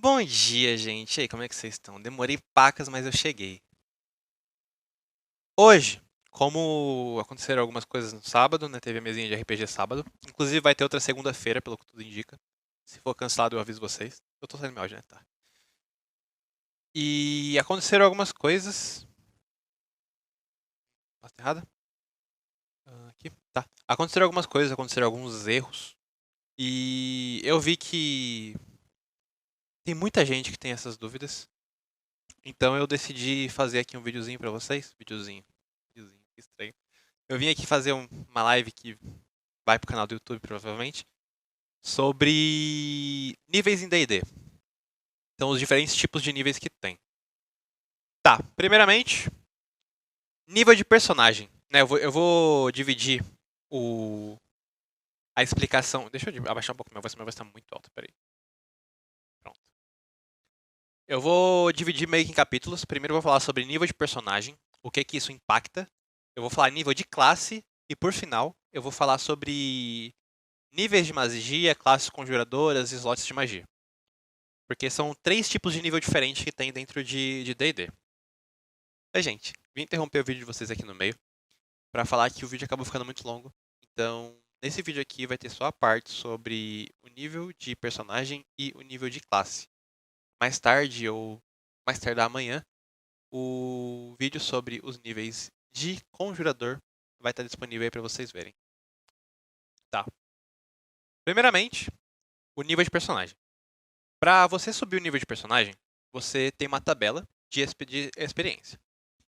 Bom dia, gente. E aí, como é que vocês estão? Demorei pacas, mas eu cheguei. Hoje, como aconteceram algumas coisas no sábado, né? Teve a mesinha de RPG sábado. Inclusive vai ter outra segunda-feira, pelo que tudo indica. Se for cancelado, eu aviso vocês. Eu tô saindo meu áudio, né? Tá. E aconteceram algumas coisas. Pasta errada? Aqui. Tá. Aconteceram algumas coisas, aconteceram alguns erros. E eu vi que tem muita gente que tem essas dúvidas. Então eu decidi fazer aqui um videozinho pra vocês. Videozinho, que estranho. Eu vim aqui fazer uma live que vai pro canal do YouTube, provavelmente, sobre níveis em D&D. Então, os diferentes tipos de níveis que tem. Tá, primeiramente, nível de personagem. Né, eu vou dividir a explicação. Deixa eu abaixar um pouco minha voz tá muito alta, peraí. Pronto. Eu vou dividir meio que em capítulos. Primeiro eu vou falar sobre nível de personagem, o que isso impacta. Eu vou falar nível de classe e, por final, eu vou falar sobre níveis de magia, classes conjuradoras e slots de magia. Porque são 3 tipos de nível diferentes que tem dentro de D&D. Gente, vim interromper o vídeo de vocês aqui no meio para falar que o vídeo acabou ficando muito longo. Então, nesse vídeo aqui vai ter só a parte sobre o nível de personagem e o nível de classe. Mais tarde, ou mais tarde da manhã, o vídeo sobre os níveis de conjurador vai estar disponível aí para vocês verem. Tá. Primeiramente, o nível de personagem. Para você subir o nível de personagem, você tem uma tabela de experiência.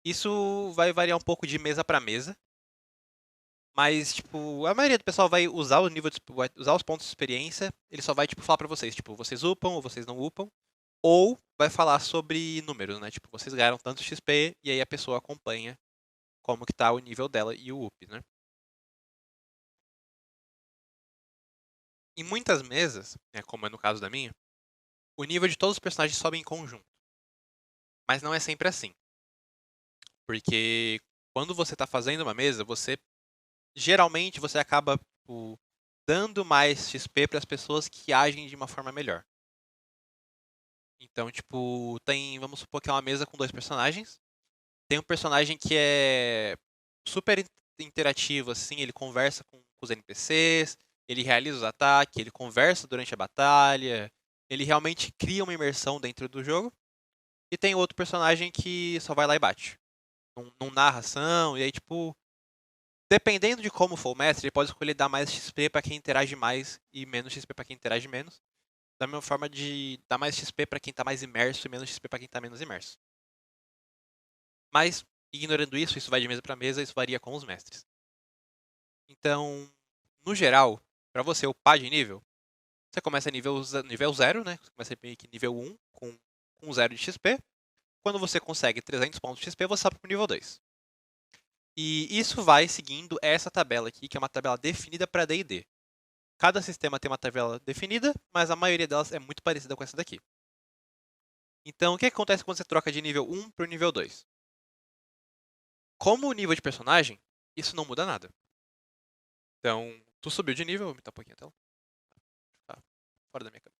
Isso vai variar um pouco de mesa para mesa, mas tipo, a maioria do pessoal vai usar o nível vai usar os pontos de experiência, ele só vai tipo falar para vocês, tipo, vocês upam ou vocês não upam, ou vai falar sobre números, né? Tipo, vocês ganharam tanto XP e aí a pessoa acompanha como que tá o nível dela e o up, né? Em muitas mesas, né, como é no caso da minha, o nível de todos os personagens sobe em conjunto. Mas não é sempre assim. Porque quando você está fazendo uma mesa, geralmente você acaba tipo, dando mais XP para as pessoas que agem de uma forma melhor. Então, tipo, vamos supor que é uma mesa com 2 personagens. Tem um personagem que é super interativo, assim, ele conversa com os NPCs, ele realiza os ataques, ele conversa durante a batalha, ele realmente cria uma imersão dentro do jogo. E tem outro personagem que só vai lá e bate. Não narra ação, e aí, tipo, dependendo de como for o mestre, ele pode escolher dar mais XP para quem interage mais e menos XP para quem interage menos. Da mesma forma de dar mais XP para quem está mais imerso e menos XP para quem está menos imerso. Mas, ignorando isso, isso vai de mesa para mesa, isso varia com os mestres. Então, no geral, para você upar de nível, você começa nível 0, né? Você começa meio que nível 1 com 0 de XP. Quando você consegue 300 pontos de XP, você sobe para o nível 2. E isso vai seguindo essa tabela aqui, que é uma tabela definida para D&D. Cada sistema tem uma tabela definida, mas a maioria delas é muito parecida com essa daqui. Então, o que acontece quando você troca de nível 1 para o nível 2? Como o nível de personagem, isso não muda nada. Então, tu subiu de nível, vou aumentar um pouquinho a tela. Tá fora da minha câmera.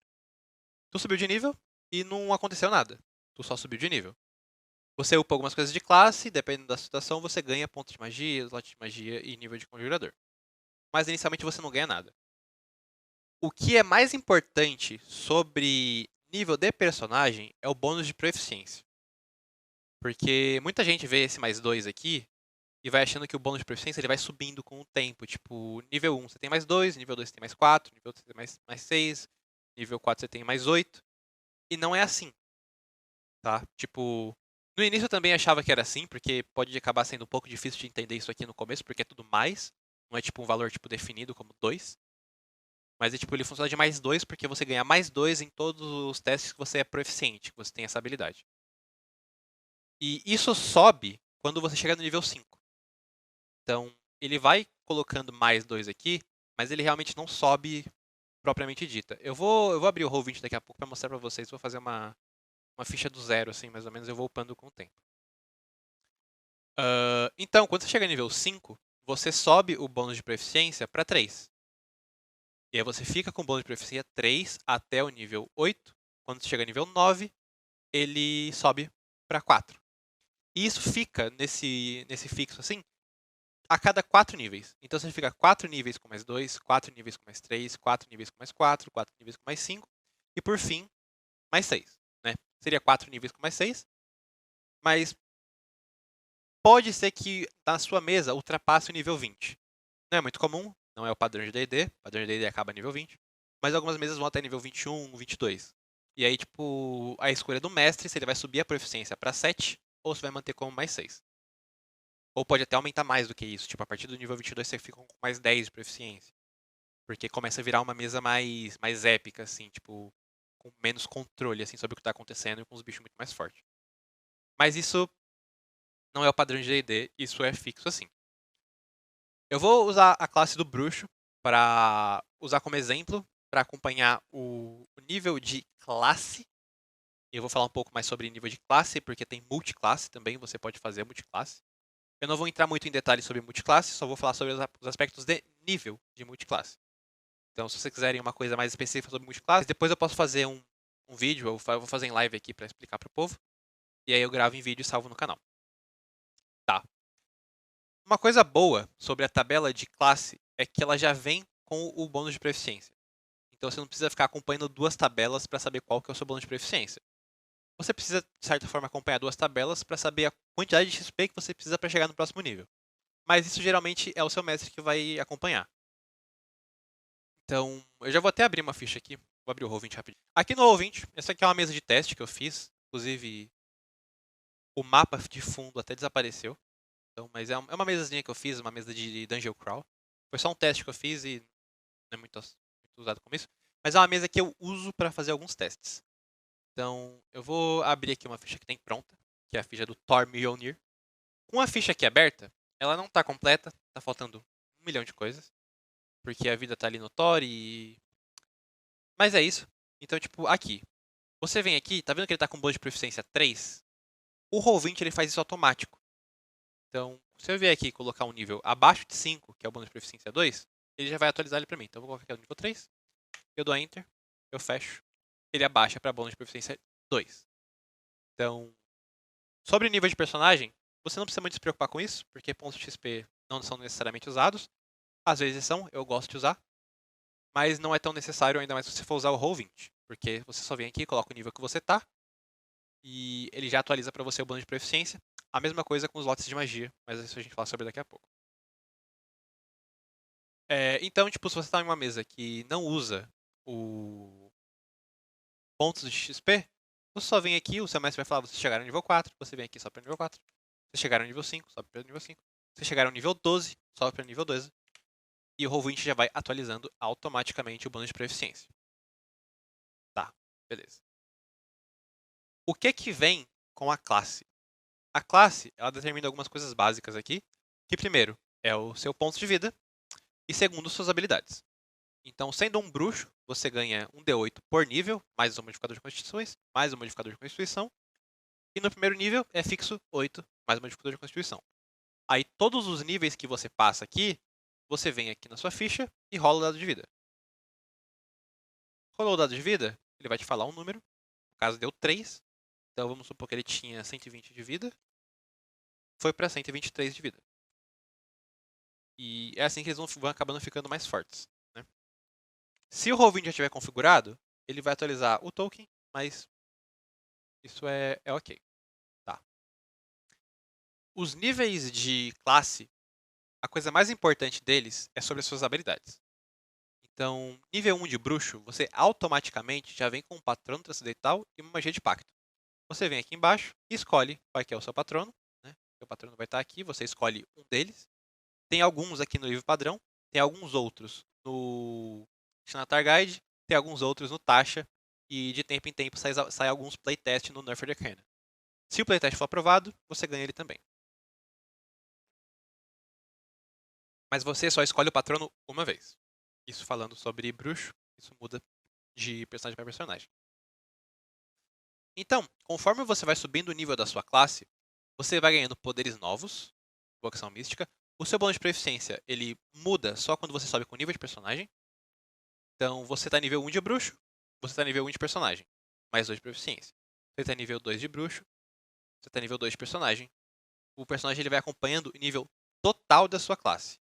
Tu subiu de nível e não aconteceu nada. Tu só subiu de nível. Você upa algumas coisas de classe, dependendo da situação, você ganha pontos de magia, slot de magia e nível de conjurador. Mas inicialmente você não ganha nada. O que é mais importante sobre nível de personagem é o bônus de proficiência. Porque muita gente vê esse mais 2 aqui e vai achando que o bônus de proficiência ele vai subindo com o tempo. Tipo, nível 1 você tem mais 2, nível 2 você tem mais 4, nível 3 você tem mais 6, nível 4 você tem mais 8. E não é assim, tá? Tipo, no início eu também achava que era assim, porque pode acabar sendo um pouco difícil de entender isso aqui no começo, porque é tudo mais. Não é tipo um valor tipo definido como 2. Mas é, tipo, ele funciona de mais 2 porque você ganha mais 2 em todos os testes que você é proficiente, que você tem essa habilidade. E isso sobe quando você chega no nível 5. Então, ele vai colocando mais 2 aqui, mas ele realmente não sobe propriamente dita. Eu vou abrir o Roll20 daqui a pouco para mostrar para vocês. Vou fazer uma ficha do zero, assim, mais ou menos. Eu vou upando com o tempo. Então, quando você chega no nível 5, você sobe o bônus de proficiência para 3. E aí você fica com o bônus de proficiência 3 até o nível 8. quando você chega a nível 9, ele sobe para 4. E isso fica nesse fixo assim, a cada 4 níveis. Então você fica 4 níveis com mais 2, 4 níveis com mais 3, 4 níveis com mais 4, 4 níveis com mais 5, e por fim, mais 6. Né? Seria 4 níveis com mais 6, mas pode ser que na sua mesa ultrapasse o nível 20. Não é muito comum, não é o padrão de D&D, o padrão de D&D acaba nível 20, mas algumas mesas vão até nível 21, 22. E aí, tipo, a escolha do mestre, se ele vai subir a proficiência para 7 ou se vai manter como mais 6. Ou pode até aumentar mais do que isso, tipo, a partir do nível 22 você fica com mais 10 de proficiência. Porque começa a virar uma mesa mais épica, assim, tipo, com menos controle, assim, sobre o que está acontecendo e com os bichos muito mais fortes. Mas isso não é o padrão de D&D, isso é fixo assim. Eu vou usar a classe do bruxo para usar como exemplo, para acompanhar o nível de classe. Eu vou falar um pouco mais sobre nível de classe, porque tem multiclasse também, você pode fazer multiclasse. Eu não vou entrar muito em detalhes sobre multiclasse, só vou falar sobre os aspectos de nível de multiclasse. Então, se vocês quiserem uma coisa mais específica sobre multiclasse, depois eu posso fazer um vídeo, eu vou fazer em live aqui para explicar para o povo. E aí eu gravo em vídeo e salvo no canal. Tá. Uma coisa boa sobre a tabela de classe é que ela já vem com o bônus de proficiência. Então você não precisa ficar acompanhando duas tabelas para saber qual que é o seu bônus de proficiência. Você precisa, de certa forma, acompanhar duas tabelas para saber a quantidade de XP que você precisa para chegar no próximo nível. Mas isso geralmente é o seu mestre que vai acompanhar. Então, eu já vou até abrir uma ficha aqui. Vou abrir o Roll20 rapidinho. Aqui no Roll20, essa aqui é uma mesa de teste que eu fiz. Inclusive, o mapa de fundo até desapareceu. Então, mas é uma mesazinha que eu fiz, uma mesa de Dungeon Crawl. Foi só um teste que eu fiz e não é muito usado como isso. Mas é uma mesa que eu uso para fazer alguns testes. Então, eu vou abrir aqui uma ficha que tem pronta, que é a ficha do Thor Mjolnir. Com a ficha aqui aberta, ela não está completa, está faltando 1 milhão de coisas. Porque a vida tá ali no Thor e... Mas é isso. Então, tipo, aqui. Você vem aqui, tá vendo que ele tá com bônus de proficiência 3? O Roll20 ele faz isso automático. Então, se eu vier aqui e colocar um nível abaixo de 5, que é o bônus de proficiência 2, ele já vai atualizar ele pra mim. Então, eu vou colocar aqui o nível 3, eu dou Enter, eu fecho, ele abaixa para bônus de proficiência 2. Então, sobre o nível de personagem, você não precisa muito se preocupar com isso, porque pontos de XP não são necessariamente usados. Às vezes são, eu gosto de usar, mas não é tão necessário, ainda mais se você for usar o Roll20, porque você só vem aqui, coloca o nível que você tá, e ele já atualiza para você o bônus de proficiência. A mesma coisa com os lotes de magia, mas isso a gente fala sobre daqui a pouco. Então, tipo, se você está em uma mesa que não usa o pontos de XP, você só vem aqui, o seu mestre vai falar, vocês chegaram ao nível 4, você vem aqui só para o nível 4. Vocês chegaram ao nível 5, sobe para o nível 5. Vocês chegaram ao nível 12, sobe para o nível 12. E o Roll20 já vai atualizando automaticamente o bônus de proficiência. Tá, beleza. O que vem com a classe? A classe, ela determina algumas coisas básicas aqui, que primeiro é o seu ponto de vida e segundo suas habilidades. Então, sendo um bruxo, você ganha um D8 por nível, mais um modificador de constituições, mais um modificador de constituição. E no primeiro nível é fixo 8, mais um modificador de constituição. Aí todos os níveis que você passa aqui, você vem aqui na sua ficha e rola o dado de vida. Rolou o dado de vida, ele vai te falar um número. No caso, deu 3. Então vamos supor que ele tinha 120 de vida. Foi para 123 de vida. E é assim que eles vão acabando ficando mais fortes. Né? Se o Roll20 já estiver configurado, ele vai atualizar o token, mas isso é ok. Tá. Os níveis de classe, a coisa mais importante deles é sobre as suas habilidades. Então, nível 1 de bruxo, você automaticamente já vem com um patrono transcendental e uma magia de pacto. Você vem aqui embaixo e escolhe qual que é o seu patrono. Né? O patrono vai estar aqui, você escolhe um deles. Tem alguns aqui no livro padrão, tem alguns outros no Xanatar Guide, tem alguns outros no Tasha, e de tempo em tempo sai alguns playtests no Nerfed Arcana. Se o playtest for aprovado, você ganha ele também. Mas você só escolhe o patrono uma vez. Isso falando sobre bruxo, isso muda de personagem para personagem. Então, conforme você vai subindo o nível da sua classe, você vai ganhando poderes novos, invocação mística. O seu bônus de proficiência, ele muda só quando você sobe com o nível de personagem. Então, você está nível 1 de bruxo, você está nível 1 de personagem. mais 2 de proficiência. Você tá nível 2 de bruxo, você tá nível 2 de personagem. O personagem ele vai acompanhando o nível total da sua classe.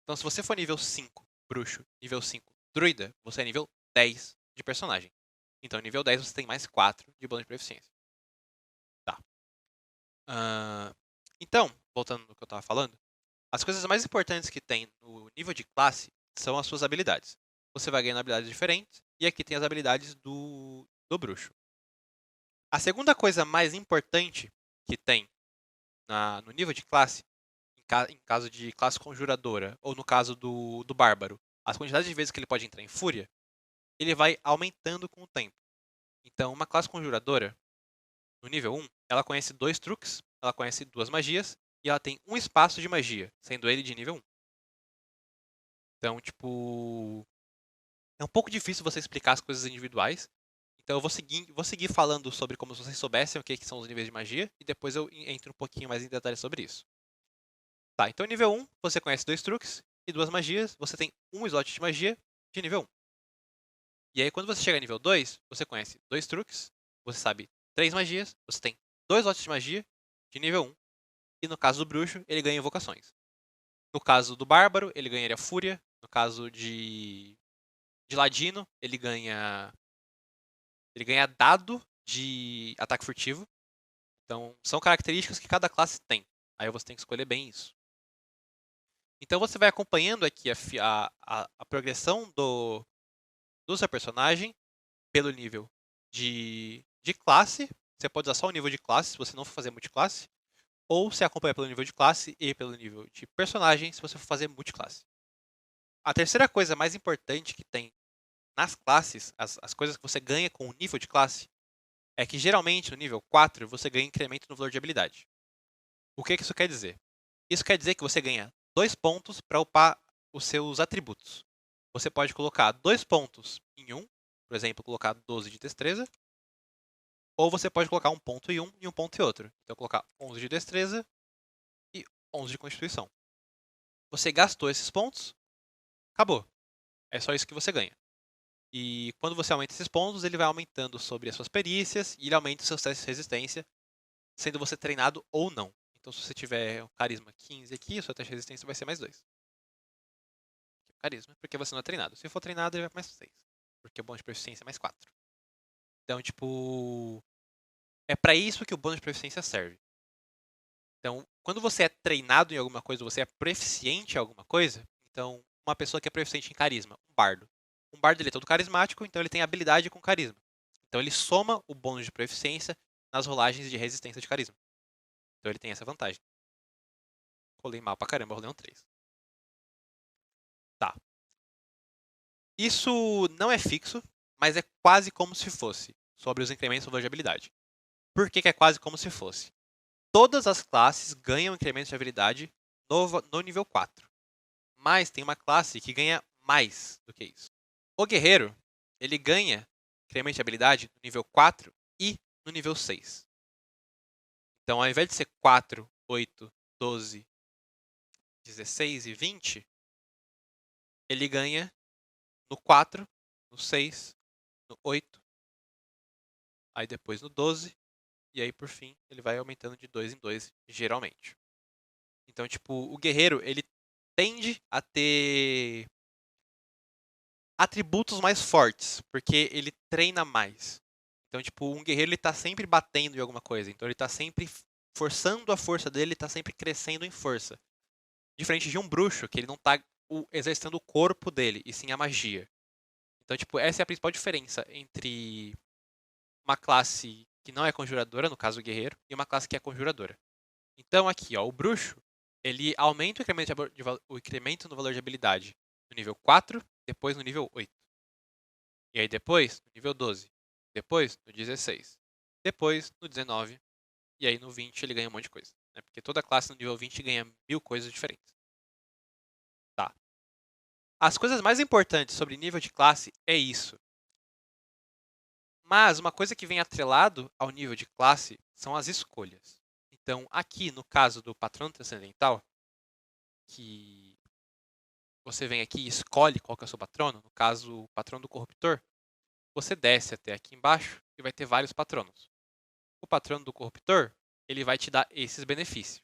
Então, se você for nível 5 bruxo, nível 5 druida, você é nível 10 de personagem. Então, nível 10 você tem mais 4 de bônus de proficiência. Tá. Então, voltando no que eu estava falando, as coisas mais importantes que tem no nível de classe são as suas habilidades. Você vai ganhando habilidades diferentes, e aqui tem as habilidades do bruxo. A segunda coisa mais importante que tem no nível de classe, em caso de classe conjuradora, ou no caso do bárbaro, as quantidades de vezes que ele pode entrar em fúria, ele vai aumentando com o tempo. Então, uma classe conjuradora, no nível 1, ela conhece 2 truques, ela conhece 2 magias, e ela tem um espaço de magia, sendo ele de nível 1. Então, tipo, é um pouco difícil você explicar as coisas individuais. Então eu vou seguir falando sobre como se vocês soubessem o que são os níveis de magia, e depois eu entro um pouquinho mais em detalhes sobre isso. Tá, então nível 1, você conhece 2 truques e 2 magias, você tem um slot de magia de nível 1. E aí quando você chega a nível 2, você conhece 2 truques, você sabe 3 magias, você tem 2 slots de magia de nível 1, e no caso do bruxo, ele ganha invocações. No caso do bárbaro, ele ganharia fúria, no caso de ladino, ele ganha dado de ataque furtivo. Então, são características que cada classe tem. Aí você tem que escolher bem isso. Então, você vai acompanhando aqui a progressão do seu personagem pelo nível de classe. Você pode usar só o nível de classe, se você não for fazer multiclasse. Ou você acompanha pelo nível de classe e pelo nível de personagem, se você for fazer multiclasse. A terceira coisa mais importante que tem nas classes, as coisas que você ganha com o nível de classe, é que geralmente no nível 4 você ganha incremento no valor de habilidade. O que isso quer dizer? Isso quer dizer que você ganha 2 pontos para upar os seus atributos. Você pode colocar 2 pontos em um, por exemplo, colocar 12 de destreza, ou você pode colocar um ponto em um e um ponto em outro. Então, colocar 11 de destreza e 11 de constituição. Você gastou esses pontos, acabou. É só isso que você ganha. E quando você aumenta esses pontos, ele vai aumentando sobre as suas perícias e ele aumenta os seus testes de resistência, sendo você treinado ou não. Então, se você tiver o carisma 15 aqui, o seu teste de resistência vai ser mais 2. Carisma, porque você não é treinado. Se for treinado, ele vai para mais 6. Porque o bônus de proficiência é mais 4. Então, tipo, é para isso que o bônus de proficiência serve. Então, quando você é treinado em alguma coisa, você é proficiente em alguma coisa, então, uma pessoa que é proficiente em carisma, um bardo. Um bardo ele é todo carismático, então ele tem habilidade com carisma. Então, ele soma o bônus de proficiência nas rolagens de resistência de carisma. Então, ele tem essa vantagem. Rolei mal pra caramba, rolei um 3. Tá. Isso não é fixo, mas é quase como se fosse sobre os incrementos do valor de habilidade. Por que é quase como se fosse? Todas as classes ganham incrementos de habilidade no nível 4. Mas tem uma classe que ganha mais do que isso. O guerreiro, ele ganha incremento de habilidade no nível 4 e no nível 6. Então, ao invés de ser 4, 8, 12, 16 e 20, ele ganha no 4, no 6, no 8, aí depois no 12, e aí por fim ele vai aumentando de 2 em 2, geralmente. Então, tipo, o guerreiro, ele tende a ter atributos mais fortes, porque ele treina mais. Então, tipo, um guerreiro ele tá sempre batendo em alguma coisa, então ele tá sempre forçando a força dele, ele tá sempre crescendo em força. Diferente de um bruxo, que ele não tá exercitando o corpo dele, e sim a magia. Então, tipo, essa é a principal diferença entre uma classe que não é conjuradora, no caso o guerreiro, e uma classe que é conjuradora. Então, aqui, ó, o bruxo, ele aumenta o incremento no valor de habilidade no nível 4, depois no nível 8. E aí depois no nível 12, depois no 16, depois no 19, e aí no 20 ele ganha um monte de coisa. Né? Porque toda classe no nível 20 ganha 1000 coisas diferentes. Tá. As coisas mais importantes sobre nível de classe é isso. Mas uma coisa que vem atrelado ao nível de classe são as escolhas. Então, aqui no caso do patrono transcendental, que você vem aqui e escolhe qual que é o seu patrono, no caso, o patrono do corruptor, você desce até aqui embaixo e vai ter vários patronos. O patrono do corruptor, ele vai te dar esses benefícios.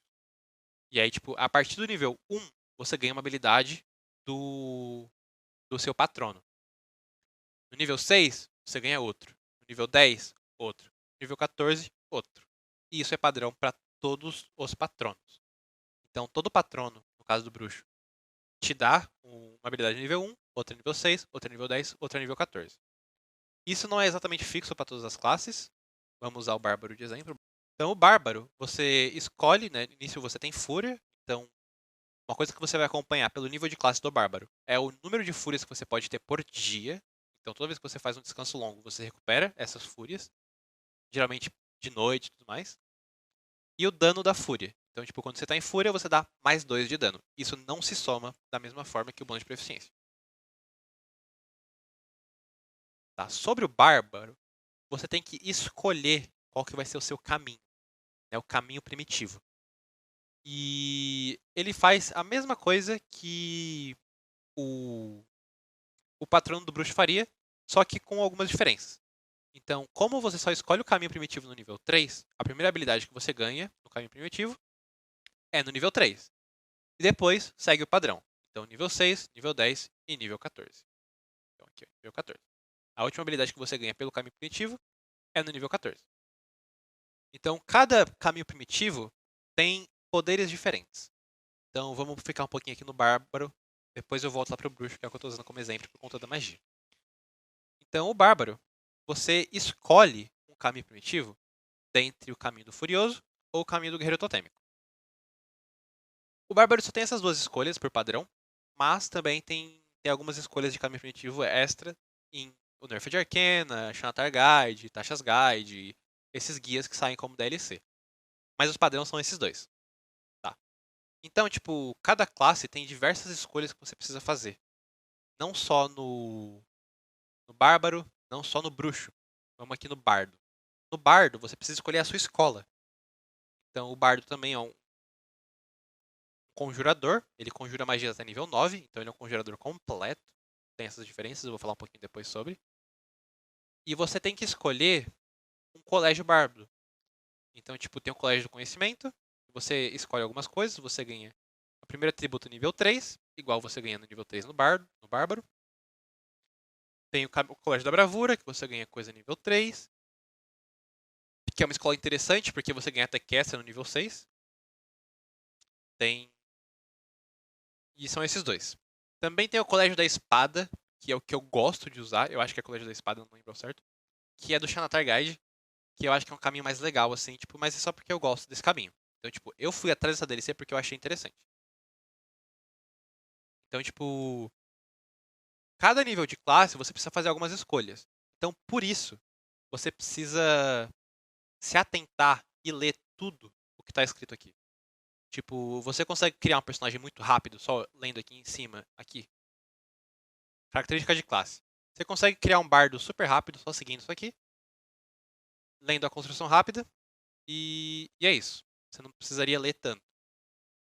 E aí, tipo, a partir do nível 1, você ganha uma habilidade do seu patrono. No nível 6, você ganha outro. No nível 10, outro. No nível 14, outro. E isso é padrão para todos os patronos. Então, todo patrono, no caso do bruxo, te dá uma habilidade nível 1, outra nível 6, outra nível 10, outra nível 14. Isso não é exatamente fixo para todas as classes. Vamos usar o bárbaro de exemplo. Então, o bárbaro, você escolhe, né? No início você tem fúria. Então, uma coisa que você vai acompanhar pelo nível de classe do bárbaro é o número de fúrias que você pode ter por dia. Então, toda vez que você faz um descanso longo, você recupera essas fúrias. Geralmente de noite e tudo mais. E o dano da fúria. Então, tipo, quando você está em fúria, você dá mais 2 de dano. Isso não se soma da mesma forma que o bônus de proficiência. Tá? Sobre o bárbaro, você tem que escolher qual que vai ser o seu caminho. Né? O caminho primitivo. E ele faz a mesma coisa que o patrono do bruxo faria, só que com algumas diferenças. Então, como você só escolhe o caminho primitivo no nível 3, a primeira habilidade que você ganha no caminho primitivo é no nível 3. E depois segue o padrão. Então, nível 6, nível 10 e nível 14. Então, aqui, ó, nível 14. A última habilidade que você ganha pelo caminho primitivo é no nível 14. Então, cada caminho primitivo tem poderes diferentes. Então, vamos ficar um pouquinho aqui no bárbaro. Depois eu volto lá para o bruxo, que é o que eu estou usando como exemplo por conta da magia. Então, o bárbaro, você escolhe um caminho primitivo dentre o caminho do furioso ou o caminho do guerreiro totêmico. O bárbaro só tem essas duas escolhas por padrão, mas também tem algumas escolhas de caminho primitivo extra em o Nerf de Arcana, Xanatar Guide, Taxas Guide, esses guias que saem como DLC. Mas os padrões são esses dois. Tá? Então, tipo, cada classe tem diversas escolhas que você precisa fazer. Não só no bárbaro, não só no bruxo. Vamos aqui no bardo. No bardo, você precisa escolher a sua escola. Então, o bardo também é um conjurador. Ele conjura magias até nível 9, então ele é um conjurador completo. Tem essas diferenças, eu vou falar um pouquinho depois sobre. E você tem que escolher um colégio bardo. Então, tipo, tem o colégio do conhecimento. Você escolhe algumas coisas, você ganha o primeiro atributo nível 3, igual você ganha no nível 3 no bárbaro. Tem o colégio da bravura, que você ganha coisa nível 3. Que é uma escola interessante, porque você ganha até caster no nível 6. Tem. E são esses dois. Também tem o colégio da espada, que é o que eu gosto de usar. Eu acho que é o colégio da espada, não lembro ao certo. Que é do Xanatar Guide, que eu acho que é um caminho mais legal, assim, tipo, mas é só porque eu gosto desse caminho. Então, tipo, eu fui atrás dessa DLC porque eu achei interessante. Então, tipo, cada nível de classe você precisa fazer algumas escolhas. Então, por isso, você precisa se atentar e ler tudo o que está escrito aqui. Tipo, você consegue criar um personagem muito rápido, só lendo aqui em cima, aqui. Características de classe. Você consegue criar um bardo super rápido, só seguindo isso aqui. Lendo a construção rápida. E é isso. Você não precisaria ler tanto.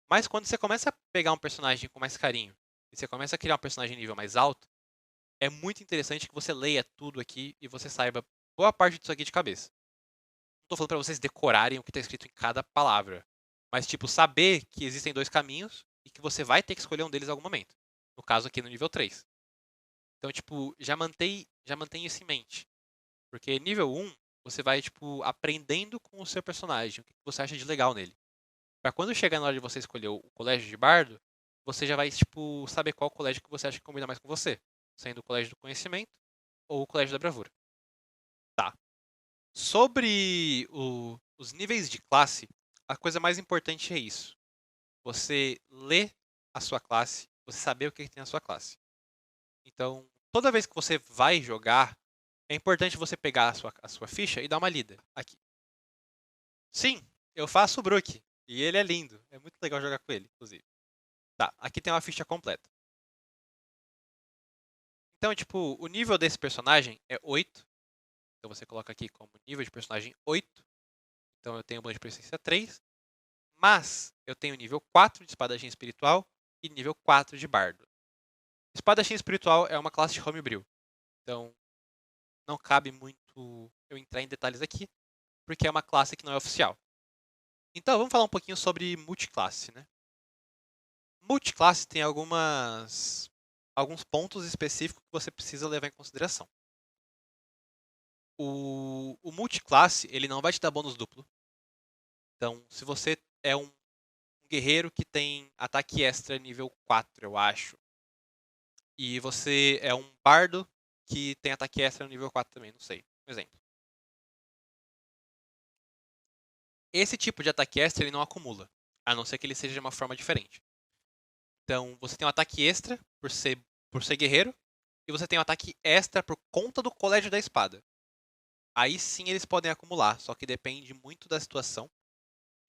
Mas quando você começa a pegar um personagem com mais carinho, e você começa a criar um personagem nível mais alto, é muito interessante que você leia tudo aqui e você saiba boa parte disso aqui de cabeça. Não tô falando pra vocês decorarem o que tá escrito em cada palavra. Mas, tipo, saber que existem dois caminhos e que você vai ter que escolher um deles em algum momento. No caso aqui no nível 3. Então, tipo, já mantém isso em mente. Porque nível 1, você vai, tipo, aprendendo com o seu personagem. O que você acha de legal nele. Pra quando chegar na hora de você escolher o colégio de bardo, você já vai, tipo, saber qual colégio que você acha que combina mais com você. Sendo o colégio do conhecimento ou o colégio da bravura. Tá. Sobre os níveis de classe, a coisa mais importante é isso. Você ler a sua classe, você saber o que tem na sua classe. Então, toda vez que você vai jogar, é importante você pegar a sua ficha e dar uma lida aqui. Sim, eu faço o Brook. E ele é lindo. É muito legal jogar com ele, inclusive. Tá, aqui tem uma ficha completa. Então, tipo, o nível desse personagem é 8. Então você coloca aqui como nível de personagem 8. Então eu tenho bônus de proficiência 3. Mas eu tenho nível 4 de espadachim espiritual e nível 4 de bardo. Espadachim espiritual é uma classe de homebrew. Então não cabe muito eu entrar entrar em detalhes aqui, porque é uma classe que não é oficial. Então, vamos falar um pouquinho sobre multiclasse, né? Multiclasse tem alguns pontos específicos que você precisa levar em consideração. O multiclasse, ele não vai te dar bônus duplo. Então, se você é um guerreiro que tem ataque extra nível 4, eu acho, e você é um bardo que tem ataque extra nível 4 também, não sei. Um exemplo. Esse tipo de ataque extra ele não acumula, a não ser que ele seja de uma forma diferente. Então, você tem um ataque extra por ser guerreiro, e você tem um ataque extra por conta do colégio da espada. Aí sim eles podem acumular, só que depende muito da situação.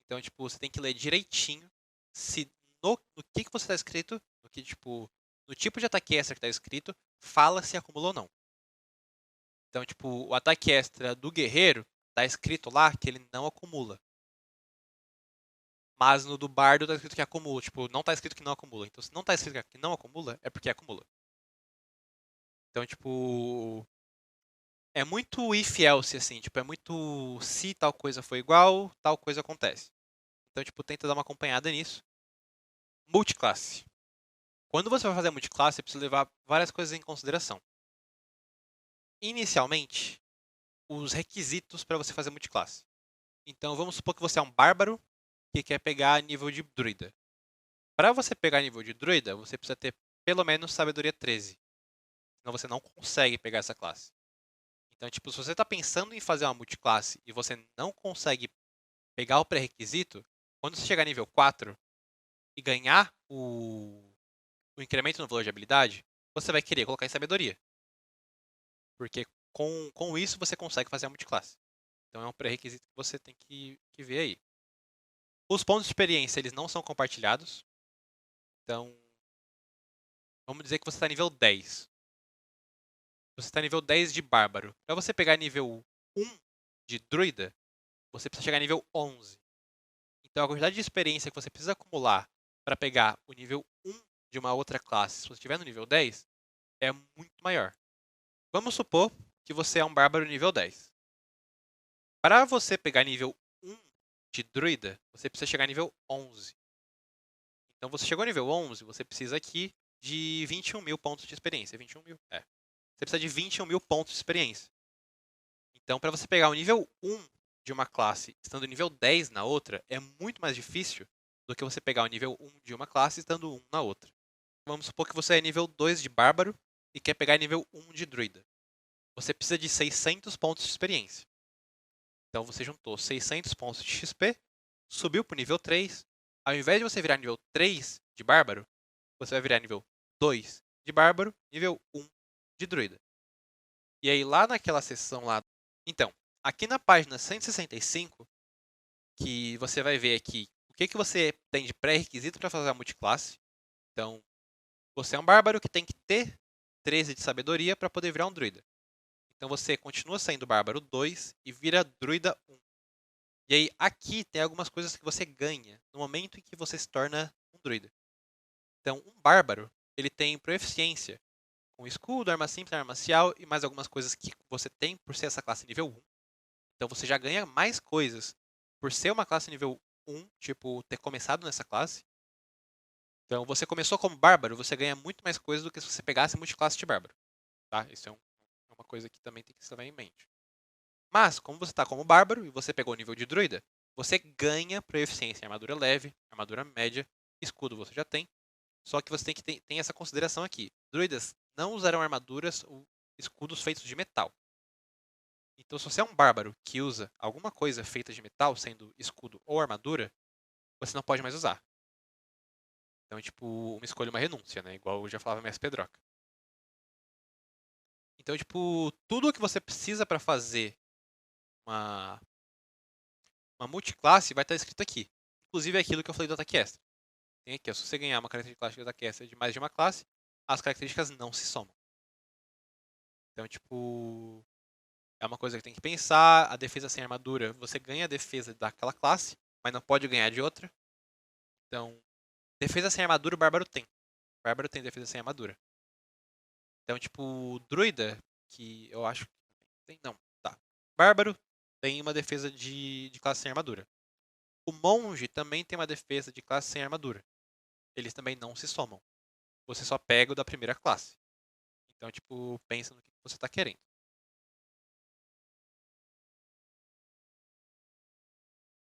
Então, tipo, você tem que ler direitinho se no que você está escrito, no tipo de ataque extra que está escrito, fala se acumula ou não. Então, tipo, o ataque extra do guerreiro tá escrito lá que ele não acumula. Mas no do bardo tá escrito que acumula. Tipo, não tá escrito que não acumula. Então, se não tá escrito que não acumula, é porque acumula. Então, tipo, é muito if else, assim. Tipo, é muito se tal coisa for igual, tal coisa acontece. Então, tipo, tenta dar uma acompanhada nisso. Multiclasse. Quando você vai fazer a multiclasse, você precisa levar várias coisas em consideração. Inicialmente, os requisitos para você fazer multiclasse. Então, vamos supor que você é um bárbaro que quer pegar nível de druida. Para você pegar nível de druida, você precisa ter pelo menos sabedoria 13. Senão você não consegue pegar essa classe. Então, tipo, se você está pensando em fazer uma multiclasse e você não consegue pegar o pré-requisito, quando você chegar nível 4 e ganhar o incremento no valor de habilidade, você vai querer colocar em sabedoria. Porque com isso você consegue fazer a multiclasse. Então é um pré-requisito que você tem que ver aí. Os pontos de experiência, eles não são compartilhados. Então, vamos dizer que você está nível 10. Você está nível 10 de bárbaro. Para você pegar nível 1 de druida, você precisa chegar a nível 11. Então, a quantidade de experiência que você precisa acumular para pegar o nível 1 de uma outra classe, se você estiver no nível 10, é muito maior. Vamos supor que você é um bárbaro nível 10. Para você pegar nível 1 de druida, você precisa chegar a nível 11. Então, você chegou a nível 11, você precisa aqui de 21 mil pontos de experiência. 21 mil? É. Você precisa de 21 mil pontos de experiência. Então, para você pegar o nível 1 de uma classe estando nível 10 na outra, é muito mais difícil do que você pegar o nível 1 de uma classe estando 1 na outra. Vamos supor que você é nível 2 de bárbaro e quer pegar nível 1 de druida. Você precisa de 600 pontos de experiência. Então, você juntou 600 pontos de XP, subiu para o nível 3. Ao invés de você virar nível 3 de bárbaro, você vai virar nível 2 de bárbaro, nível 1 de druida. E aí, lá naquela seção lá... Então, aqui na página 165, que você vai ver aqui o que você tem de pré-requisito para fazer a multiclasse. Então, você é um bárbaro que tem que ter 13 de sabedoria para poder virar um druida. Então, você continua sendo bárbaro 2 e vira druida 1. E aí, aqui tem algumas coisas que você ganha no momento em que você se torna um druida. Então, um bárbaro, ele tem proficiência com escudo, arma simples, arma marcial e mais algumas coisas que você tem por ser essa classe nível 1. Então você já ganha mais coisas por ser uma classe nível 1, tipo, ter começado nessa classe. Então você começou como bárbaro, você ganha muito mais coisas do que se você pegasse multiclasse de bárbaro. Tá? Isso é uma coisa que também tem que se levar em mente. Mas, como você está como bárbaro e você pegou o nível de druida, você ganha proficiência em armadura leve, armadura média, escudo você já tem. Só que você tem que ter essa consideração aqui. Druidas não usarão armaduras ou escudos feitos de metal. Então, se você é um bárbaro que usa alguma coisa feita de metal, sendo escudo ou armadura, você não pode mais usar. Então, é tipo, uma escolha, uma renúncia, né? Igual eu já falava MS Pedroca. Então, tipo, tudo o que você precisa para fazer uma, uma multiclasse vai estar escrito aqui. Inclusive aquilo que eu falei do ataque extra. Tem aqui, ó, se você ganhar uma característica de ataque extra de mais de uma classe, as características não se somam. Então, tipo, é uma coisa que tem que pensar. A defesa sem armadura, você ganha a defesa daquela classe, mas não pode ganhar de outra. Então, defesa sem armadura o bárbaro tem. O bárbaro tem defesa sem armadura. Então, tipo, druida, que eu acho que tem. Não, tá. Bárbaro tem uma defesa de classe sem armadura. O monge também tem uma defesa de classe sem armadura. Eles também não se somam. Você só pega o da primeira classe. Então, tipo, pensa no que você tá querendo.